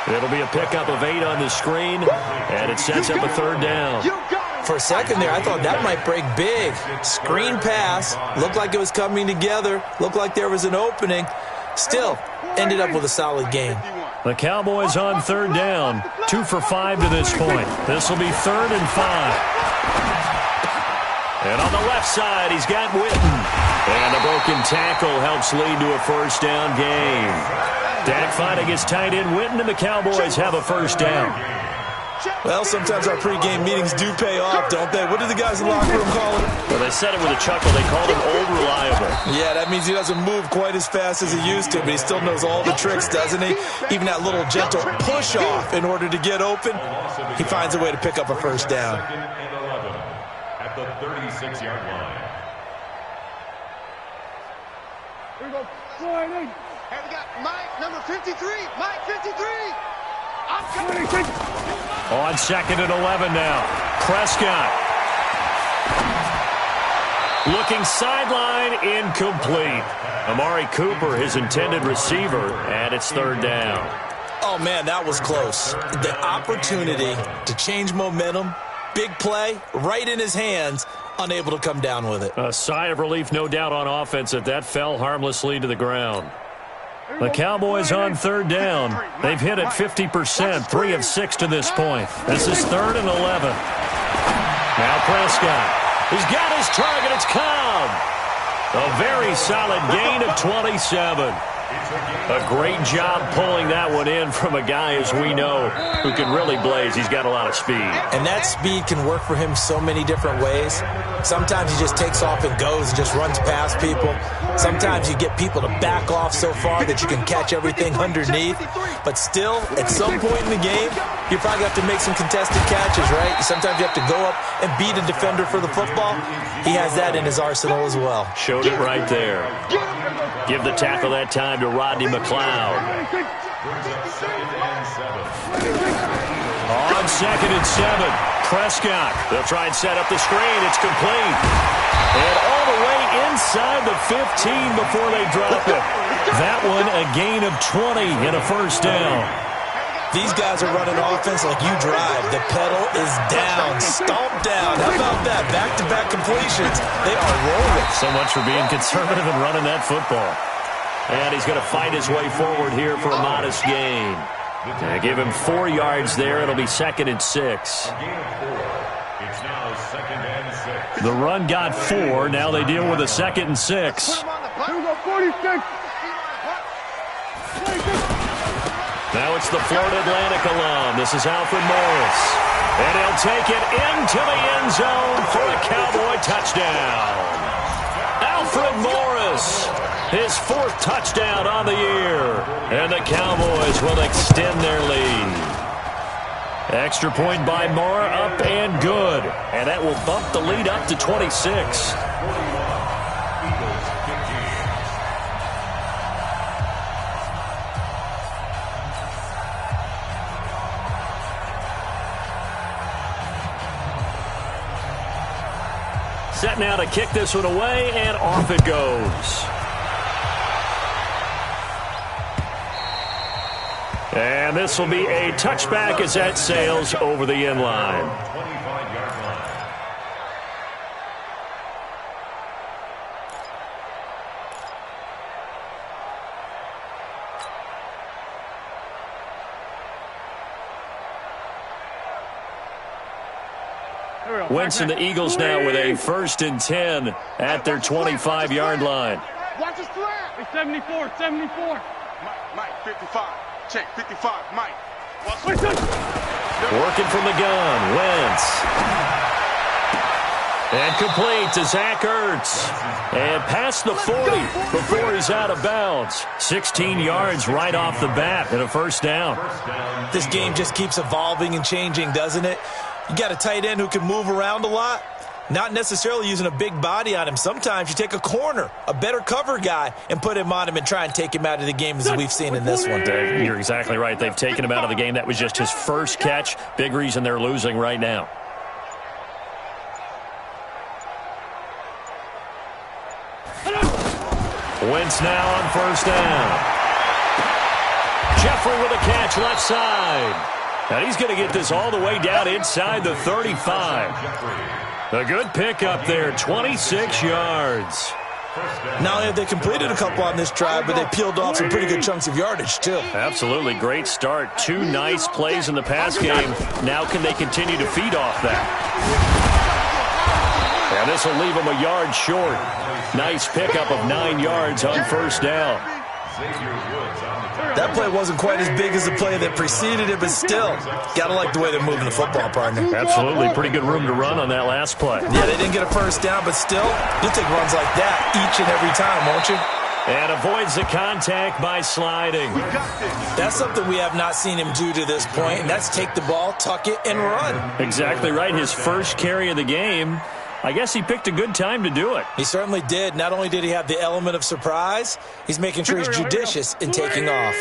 It'll be a pickup of 8 on the screen, and it sets up a 3rd down. For a second there, I thought that might break big. Screen pass. Looked like it was coming together. Looked like there was an opening. Still, ended up with a solid gain. The Cowboys on 3rd down. 2 for 5 to this point. This will be 3rd and 5. And on the left side, he's got Witten. And a broken tackle helps lead to a 1st down gain. Dak fighting his tight end Witten, and the Cowboys have a 1st down. Well, sometimes our pregame meetings do pay off, don't they? What do the guys in the locker room call him? Well, they said it with a chuckle. They called him old reliable. Yeah, that means he doesn't move quite as fast as he used to, but he still knows all the tricks, doesn't he? Even that little gentle push-off in order to get open, he finds a way to pick up a 1st down. At the 36-yard line. Here we go. Hey, we got Mike, number 53. Mike 53. I'm coming. On 2nd and 11 now. Prescott. Looking sideline, incomplete. Amari Cooper, his intended receiver, and it's 3rd down. Oh, man, that was close. The opportunity to change momentum, big play, right in his hands, unable to come down with it. A sigh of relief, no doubt, on offense that fell harmlessly to the ground. The Cowboys on 3rd down. They've hit it 50%, 3 of 6 to this point. This is 3rd and 11. Now Prescott. He's got his target. It's Cobb. A very solid gain of 27. A great job pulling that one in from a guy, as we know, who can really blaze. He's got a lot of speed. And that speed can work for him so many different ways. Sometimes he just takes off and goes and just runs past people. Sometimes you get people to back off so far that you can catch everything underneath. But still, at some point in the game, you probably have to make some contested catches, right? Sometimes you have to go up and beat a defender for the football. He has that in his arsenal as well. Showed it right there. Give the tackle that time to Rodney McLeod. On 2nd and 7, Prescott. They'll try and set up the screen. It's complete. And all the way inside the 15 before they drop it. That one a gain of 20 and a first down. These guys are running offense like you drive. The pedal is down, stomped down. How about that? Back-to-back completions. They are rolling. So much for being conservative and running that football. And he's going to fight his way forward here for a modest gain. Give him 4 yards there. It'll be 2nd and 6. It's now 2nd and 6. The run got 4. Now they deal with a 2nd and 6. Here we go, 46. Now it's the Florida Atlantic alum. This is Alfred Morris. And he'll take it into the end zone for a Cowboy touchdown. Alfred Morris, his 4th touchdown on the year. And the Cowboys will extend their lead. Extra point by Moore, up and good. And that will bump the lead up to 26. Set now to kick this one away, and off it goes. And this will be a touchback as that sails over the end line. 25-yard line. Wentz and the Eagles now with a 1st and 10 at their 25-yard line. Watch the slap. Hey, 74, 74. Mike, 55. Check, 55. Mike. Working from the gun, Wentz. And complete to Zach Ertz. And past the 40 before he's out of bounds. 16 yards right off the bat and a first down. This game just keeps evolving and changing, doesn't it? You got a tight end who can move around a lot. Not necessarily using a big body on him. Sometimes you take a corner, a better cover guy, and put him on him and try and take him out of the game as we've seen in this one. You're exactly right. They've taken him out of the game. That was just his first catch. Big reason they're losing right now. Wentz now on first down. Jeffrey with a catch left side. And he's going to get this all the way down inside the 35. A good pickup there, 26 yards. Not only have they completed a couple on this drive, but they peeled off some pretty good chunks of yardage, too. Absolutely. Great start. 2 nice plays in the pass game. Now can they continue to feed off that? And this will leave them a yard short. Nice pickup of 9 yards on first down. That play wasn't quite as big as the play that preceded it, but still, gotta like the way they're moving the football, partner. Absolutely. Pretty good room to run on that last play. Yeah, they didn't get a first down, but still, you'll take runs like that each and every time, won't you? And avoids the contact by sliding. That's something we have not seen him do to this point, and that's take the ball, tuck it, and run. Exactly right. His first carry of the game. I guess he picked a good time to do it. He certainly did. Not only did he have the element of surprise, he's making sure he's judicious in taking off.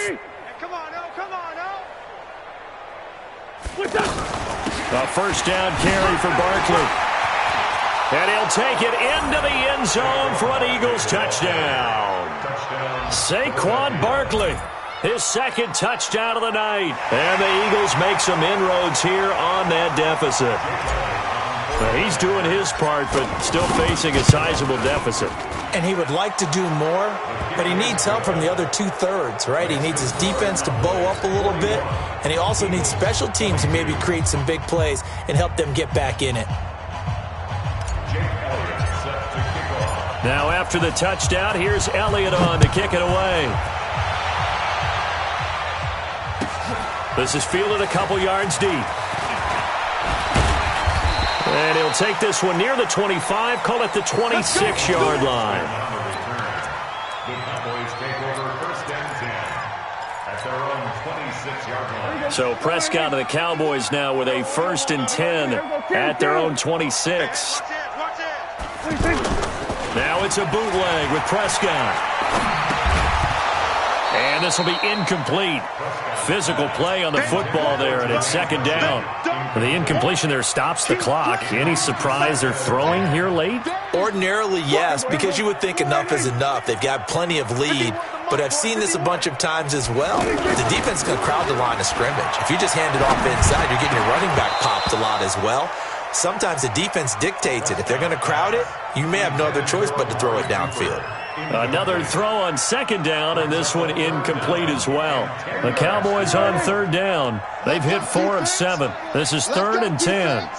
Come on, no, come on, no. A first down carry for Barkley. And he'll take it into the end zone for an Eagles touchdown. Saquon Barkley, his 2nd touchdown of the night. And the Eagles make some inroads here on that deficit. He's doing his part, but still facing a sizable deficit. And he would like to do more, but he needs help from the other 2/3, right? He needs his defense to bow up a little bit, and he also needs special teams to maybe create some big plays and help them get back in it. Now after the touchdown, here's Elliott on to kick it away. This is fielded a couple yards deep. And he'll take this one near the 25, call it the 26-yard line. The Cowboys take over first and 10 at their own 26-yard line. So Prescott and the Cowboys now with a first and 10 at their own 26. Now it's a bootleg with Prescott. And this will be incomplete. Physical play on the football there, and it's second down. The incompletion there stops the clock. Any surprise they're throwing here late? Ordinarily, yes, because you would think enough is enough. They've got plenty of lead, but I've seen this a bunch of times as well. The defense is going to crowd the line of scrimmage. If you just hand it off inside, you're getting your running back popped a lot as well. Sometimes the defense dictates it. If they're going to crowd it, you may have no other choice but to throw it downfield. Another throw on second down, and this one incomplete as well. The Cowboys on third down. They've hit 4 of 7. This is 3rd and 10.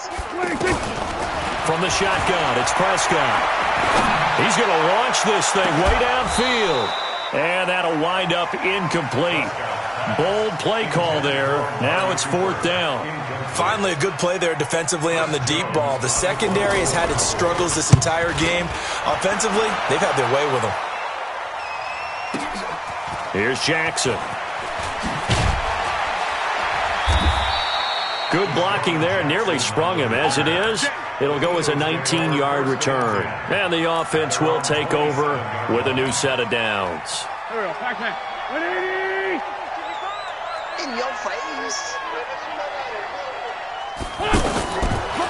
From the shotgun, it's Prescott. He's going to launch this thing way downfield. And that'll wind up incomplete. Bold play call there. Now it's 4th down. Finally, a good play there defensively on the deep ball. The secondary has had its struggles this entire game. Offensively, they've had their way with them. Here's Jackson. Good blocking there. Nearly sprung him. As it is, it'll go as a 19-yard return. And the offense will take over with a new set of downs. There we go. Pac-Man. 180. In your face.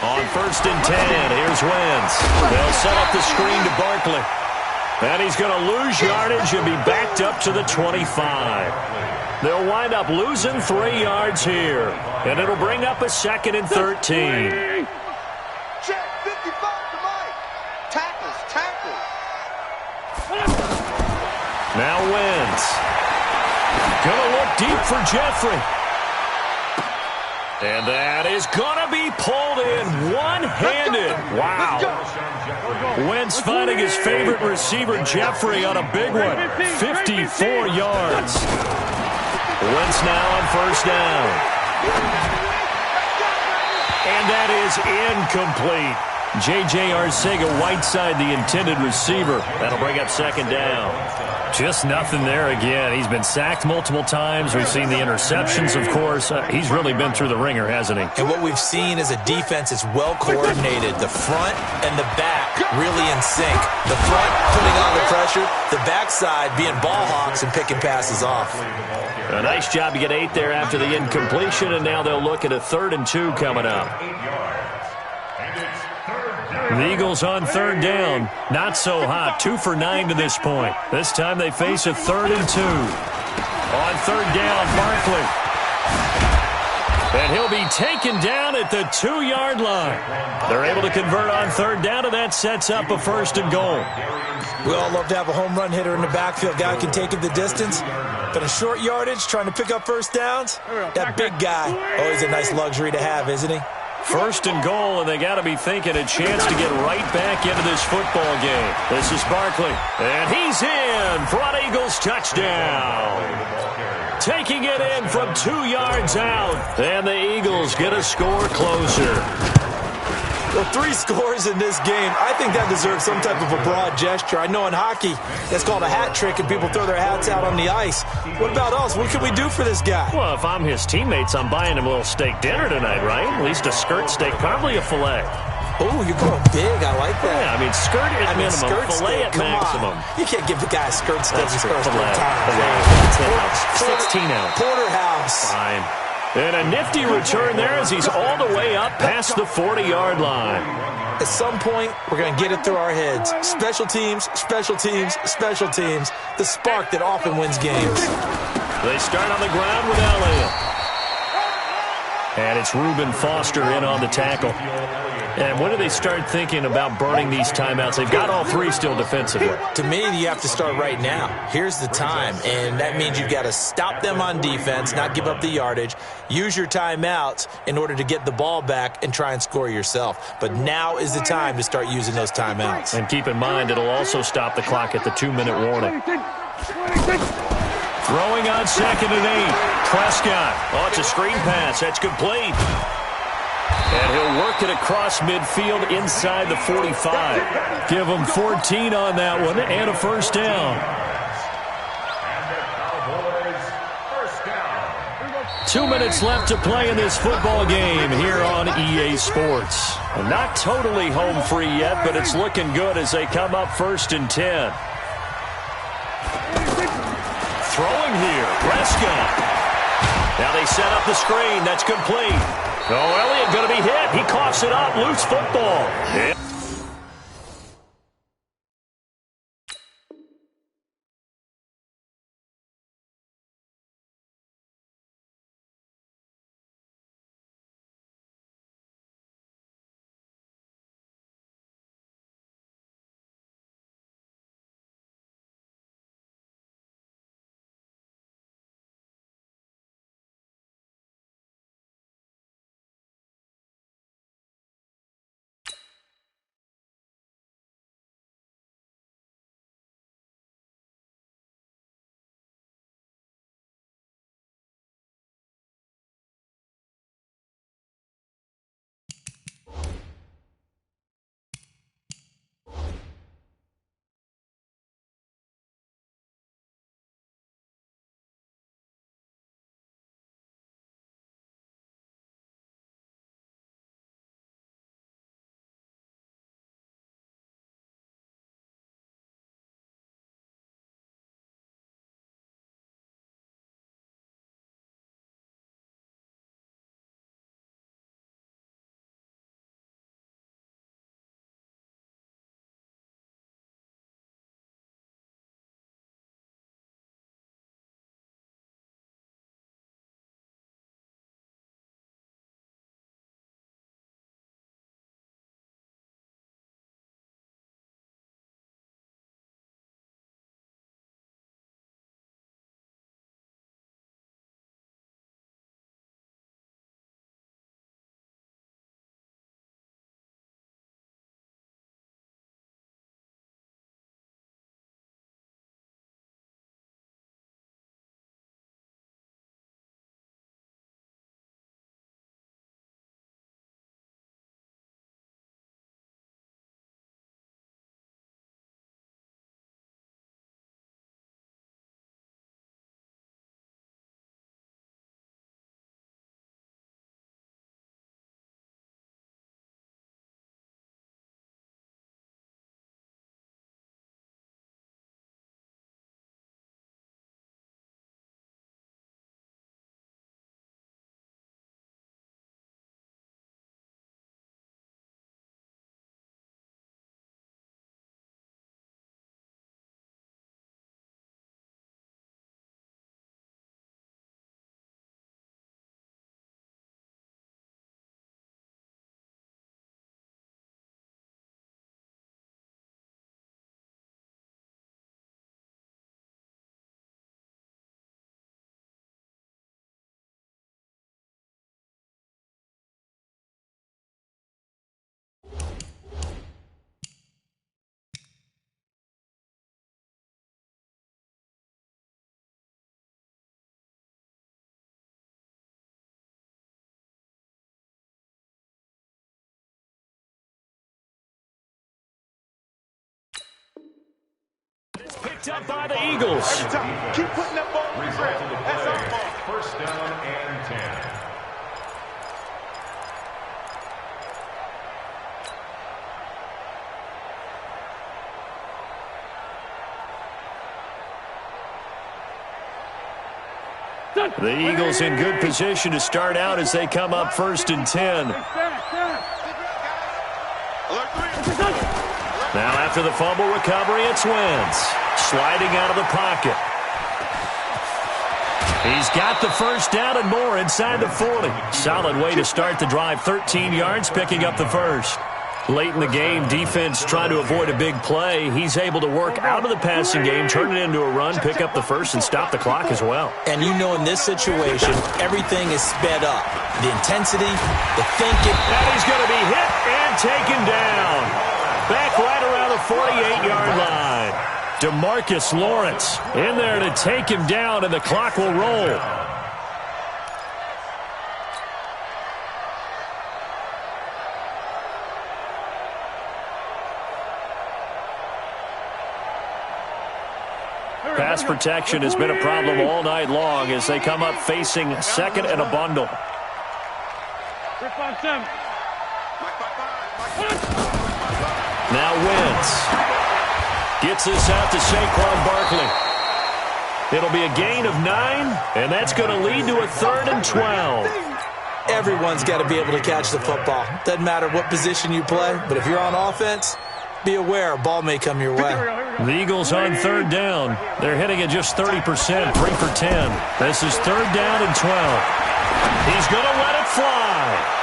On 1st and 10, here's Wentz. They'll set up the screen to Barkley. And he's going to lose yardage and be backed up to the 25. They'll wind up losing 3 yards here. And it'll bring up a 2nd and 13. Check 55 to Mike. Tackles. Now Wentz. Going to look deep for Jeffrey. And that is going to be pulled in one-handed. Wow. Wentz finding his favorite receiver, Jeffrey, on a big one. 54 yards. Wentz now on 1st down. And that is incomplete. Whiteside, the intended receiver. That'll bring up 2nd down. Just nothing there again. He's been sacked multiple times. We've seen the interceptions, of course. He's really been through the ringer, hasn't he? And what we've seen is a defense that's well coordinated. The front and the back really in sync. The front putting on the pressure. The backside being ball hawks and picking passes off. A nice job to get 8 there after the incompletion, and now they'll look at a 3rd and 2 coming up. The Eagles on 3rd down. Not so hot. 2 for 9 to this point. This time they face a 3rd and 2. On 3rd down, Barkley. And he'll be taken down at the 2-yard line. They're able to convert on 3rd down, and that sets up a 1st and goal. We all love to have a home run hitter in the backfield. Guy who can take it the distance. But a short yardage, trying to pick up 1st downs, that big guy, always a nice luxury to have, isn't he? 1st and goal, and they got to be thinking a chance to get right back into this football game. This is Barkley, and he's in for an Eagles touchdown. Taking it in from 2 yards out, and the Eagles get a score closer. Well, 3 scores in this game. I think that deserves some type of a broad gesture. I know in hockey, that's called a hat trick, and people throw their hats out on the ice. What about us? What can we do for this guy? Well, if I'm his teammates, I'm buying him a little steak dinner tonight, right? At least a skirt steak, probably a filet. Oh, you're going big. I like that. Yeah, I mean, skirt at minimum, skirt filet steak. at maximum. You can't give the guy a skirt steak his first filet. time. 16 ounce. Porterhouse. Fine. And a nifty return there as he's all the way up past the 40-yard line. At some point, we're going to get it through our heads. Special teams, special teams, special teams. The spark that often wins games. They start on the ground with Elliott. And it's Reuben Foster in on the tackle. And when do they start thinking about burning these timeouts? They've got all 3 still defensively. To me, you have to start right now. Here's the time, and that means you've got to stop them on defense, not give up the yardage, use your timeouts in order to get the ball back and try and score yourself. But now is the time to start using those timeouts. And keep in mind, it'll also stop the clock at the 2-minute warning. Throwing on 2nd and 8. Prescott. Oh, it's a screen pass. That's complete. And he'll work it across midfield inside the 45. Give him 14 on that one and a first down. And the Cowboys first down. 2 minutes left to play in this football game here on EA Sports. Not totally home free yet, but it's looking good as they come up 1st and 10. Throwing here, Prescott. Now they set up the screen. That's complete. Oh, Elliott going to be hit. He coughs it up. Loose football. Yeah. It's picked up by the Eagles. Every time. Keep putting that ball in the Result grip. of the That's our play, ball. first down and 10. The Eagles in good position to start out as they come up 1st and 10. Now after the fumble recovery, it's Wentz. Sliding out of the pocket. He's got the first down and more inside the 40. Solid way to start the drive. 13 yards, picking up the first. Late in the game, defense trying to avoid a big play. He's able to work out of the passing game, turn it into a run, pick up the first, and stop the clock as well. And you know in this situation, everything is sped up. The intensity, the thinking. And he's going to be hit and taken down. Back right around the 48-yard line. DeMarcus Lawrence in there to take him down, and the clock will roll. Pass protection has been a problem all night long as they come up facing second and a bundle. Now Wentz gets this out to Saquon Barkley. It'll be a gain of 9, and that's going to lead to a 3rd and 12. Everyone's got to be able to catch the football. Doesn't matter what position you play, but if you're on offense, be aware a ball may come your way. The Eagles on 3rd down. They're hitting at just 30%, 3 for 10. This is 3rd down and 12. He's going to let it fly.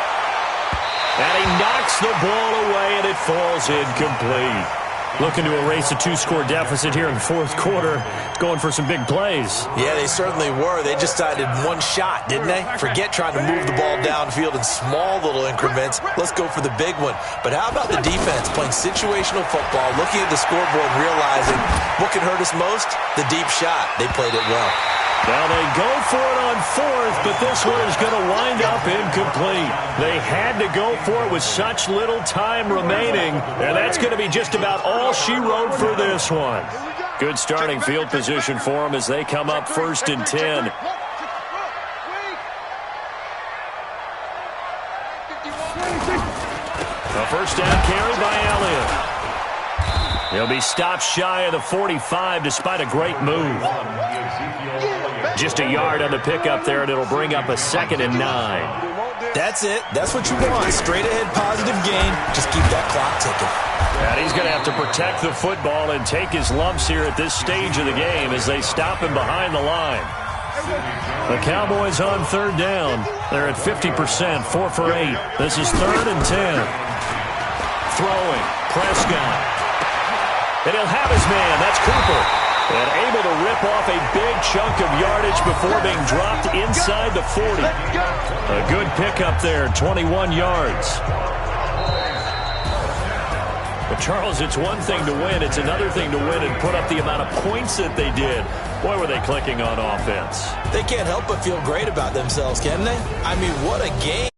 And he knocks the ball away, and it falls incomplete. Looking to erase a 2-score deficit here in the 4th quarter. Going for some big plays. Yeah, they certainly were. They just decided one shot, didn't they? Forget trying to move the ball downfield in small little increments. Let's go for the big one. But how about the defense playing situational football, looking at the scoreboard and realizing what can hurt us most? The deep shot. They played it well. Now they go for it on 4th, but this one is going to wind up incomplete. They had to go for it with such little time remaining, and that's going to be just about all she wrote for this one. Good starting field position for them as they come up 1st and 10. A first down carry by Elliott. He'll be stopped shy of the 45 despite a great move. Just a yard on the pickup there, and it'll bring up a 2nd and 9. That's it. That's what you want. Straight ahead positive gain. Just keep that clock ticking. And he's going to have to protect the football and take his lumps here at this stage of the game as they stop him behind the line. The Cowboys on 3rd down. They're at 50%, 4 for 8. This is 3rd and 10. Throwing. Prescott. And he'll have his man. That's Cooper. And able to rip off a big chunk of yardage before being dropped inside the 40. A good pickup there, 21 yards. But, Charles, it's one thing to win. It's another thing to win and put up the amount of points that they did. Boy, were they clicking on offense. They can't help but feel great about themselves, can they? I mean, what a game.